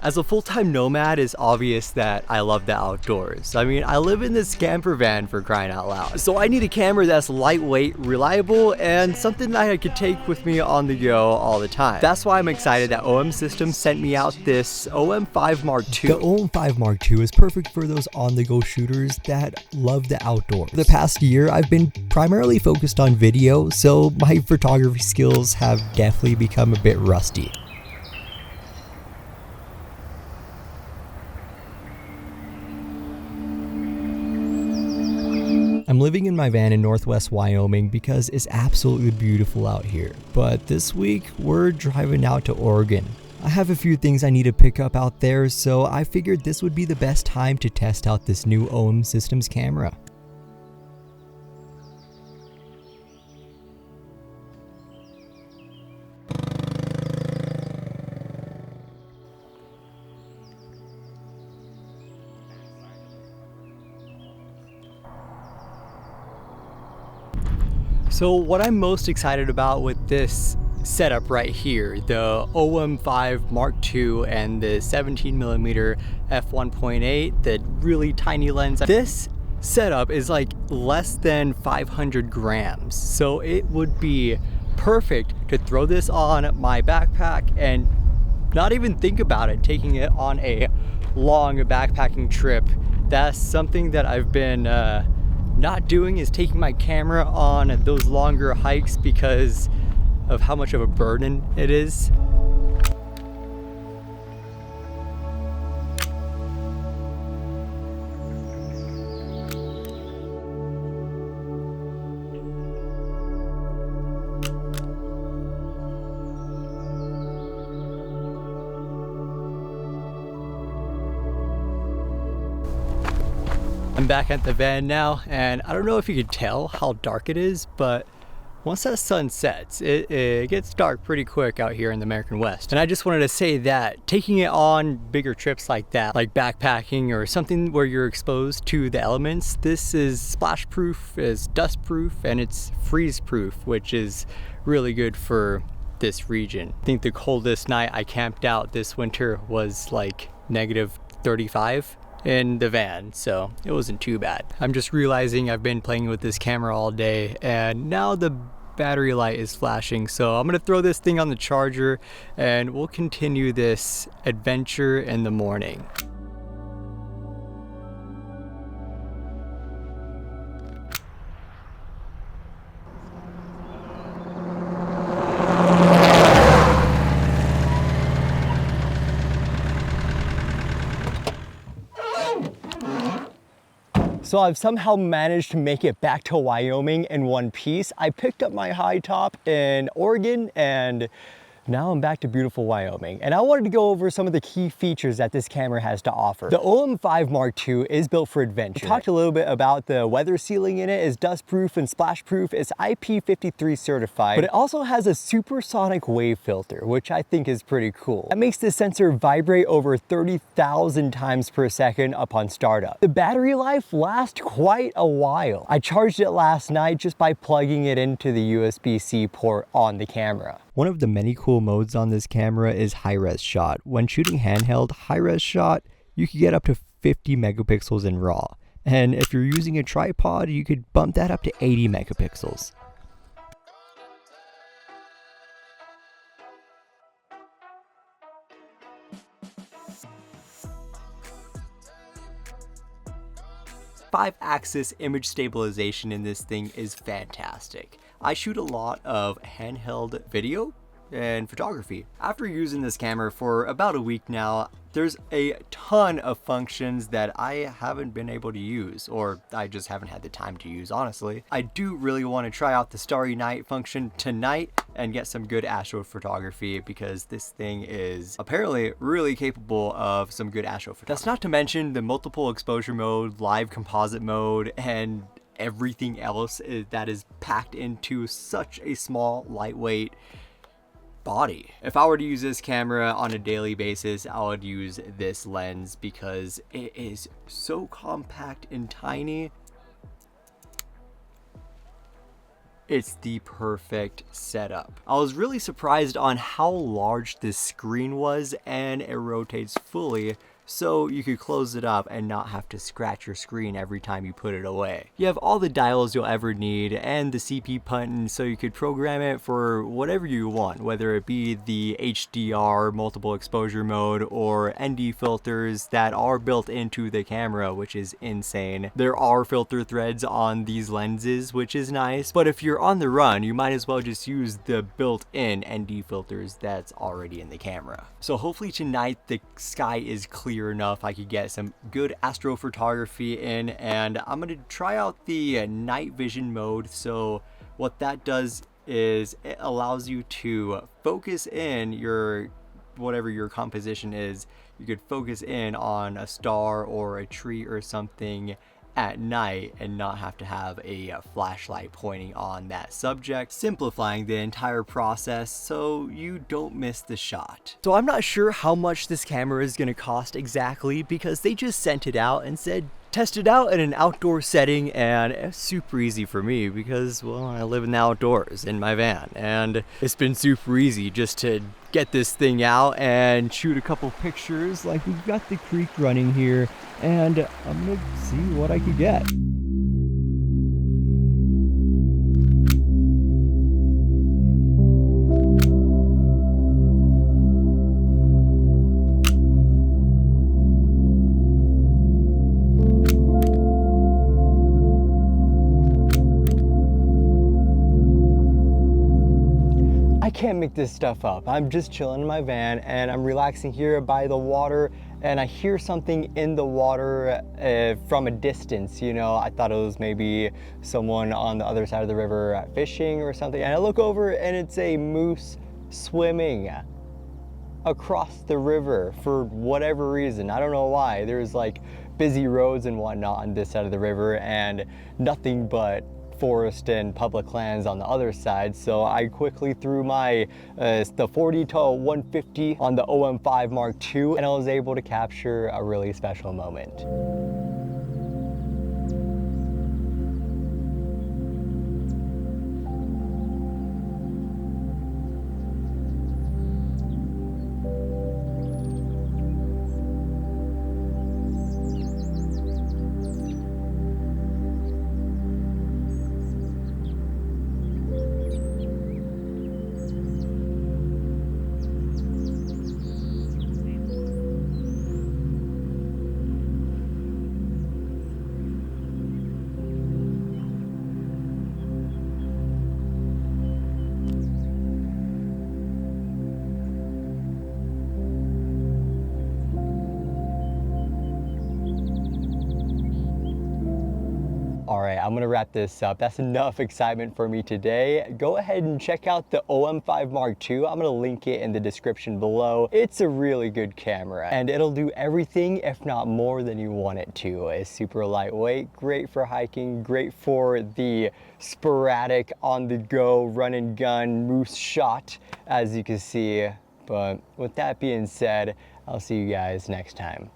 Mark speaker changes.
Speaker 1: As a full-time nomad, it's obvious that I love the outdoors. I mean, I live in this camper van for crying out loud. So I need a camera that's lightweight, reliable, and something that I could take with me on the go all the time. That's why I'm excited that OM Systems sent me out this OM-5 Mark II.
Speaker 2: The OM-5 Mark II is perfect for those on-the-go shooters that love the outdoors. The past year, I've been primarily focused on video, so my photography skills have definitely become a bit rusty. I'm living in my van in northwest Wyoming because it's absolutely beautiful out here. But this week, we're driving out to Oregon. I have a few things I need to pick up out there, so I figured this would be the best time to test out this new OM Systems camera.
Speaker 1: So what I'm most excited about with this setup right here, the OM-5 Mark II and the 17mm f1.8, the really tiny lens, this setup is like less than 500 grams. So it would be perfect to throw this on my backpack and not even think about it, taking it on a long backpacking trip. That's something that I've been not doing, is taking my camera on those longer hikes because of how much of a burden it is. I'm back at the van now, and I don't know if you could tell how dark it is, but once that sun sets, it gets dark pretty quick out here in the American West. And I just wanted to say that taking it on bigger trips like that, like backpacking or something where you're exposed to the elements, this is splash proof, is dust proof, and it's freeze proof, which is really good for this region. I think the coldest night I camped out this winter was like -35 in the van, so it wasn't too bad. I'm just realizing I've been playing with this camera all day, and now the battery light is flashing, so I'm gonna throw this thing on the charger and we'll continue this adventure in the morning. So I've somehow managed to make it back to Wyoming in one piece. I picked up my high top in Oregon, and now I'm back to beautiful Wyoming. And I wanted to go over some of the key features that this camera has to offer. The OM-5 Mark II is built for adventure. We talked a little bit about the weather sealing in it. It's dust proof and splash proof. It's IP53 certified, but it also has a supersonic wave filter, which I think is pretty cool. That makes this sensor vibrate over 30,000 times per second upon startup. The battery life lasts quite a while. I charged it last night just by plugging it into the USB-C port on the camera. One of the many cool modes on this camera is high-res shot. When shooting handheld high-res shot, you can get up to 50 megapixels in RAW. And if you're using a tripod, you could bump that up to 80 megapixels. Five-axis image stabilization in this thing is fantastic. I shoot a lot of handheld video and photography. After using this camera for about a week now, there's a ton of functions that I haven't been able to use, or I just haven't had the time to use, honestly. I do really want to try out the Starry Night function tonight and get some good astrophotography, because this thing is apparently really capable of some good astrophotography. That's not to mention the multiple exposure mode, live composite mode, and everything else that is packed into such a small, lightweight body. If I were to use this camera on a daily basis, I would use this lens because it is so compact and tiny.
Speaker 2: it's the perfect setup. I was really surprised on how large this screen was, and it rotates fully, so you could close it up and not have to scratch your screen every time you put it away. You have all the dials you'll ever need and the CP button, so you could program it for whatever you want, whether it be the HDR multiple exposure mode or ND filters that are built into the camera, which is insane. There are filter threads on these lenses, which is nice, but if you're on the run, you might as well just use the built-in ND filters that's already in the camera. So hopefully tonight the sky is clear enough I could get some good astrophotography in, and I'm going to try out the night vision mode. So what that does is it allows you to focus in your whatever your composition is. You could focus in on a star or a tree or something at night and not have to have a flashlight pointing on that subject, simplifying the entire process so you don't miss the shot. So I'm not sure how much this camera is going to cost exactly, because they just sent it out and said test it out in an outdoor setting, and it's super easy for me because, well, I live in the outdoors in my van, and it's been super easy just to get this thing out and shoot a couple pictures. Like, we've got the creek running here, and I'm gonna see what I could get.
Speaker 1: I can't make this stuff up. I'm just chilling in my van and I'm relaxing here by the water, and I hear something in the water from a distance. You know, I thought it was maybe someone on the other side of the river fishing or something, and I look over and it's a moose swimming across the river for whatever reason. I don't know why. There's like busy roads and whatnot on this side of the river and nothing but forest and public lands on the other side. So I quickly threw my the 40 to 150 on the OM-5 Mark II, and I was able to capture a really special moment. All right, I'm gonna wrap this up. That's enough excitement for me today. Go ahead and check out the OM-5 Mark II. I'm gonna link it in the description below. It's a really good camera, and it'll do everything, if not more than you want it to. It's super lightweight, great for hiking, great for the sporadic on-the-go run and gun moose shot, as you can see. But with that being said, I'll see you guys next time.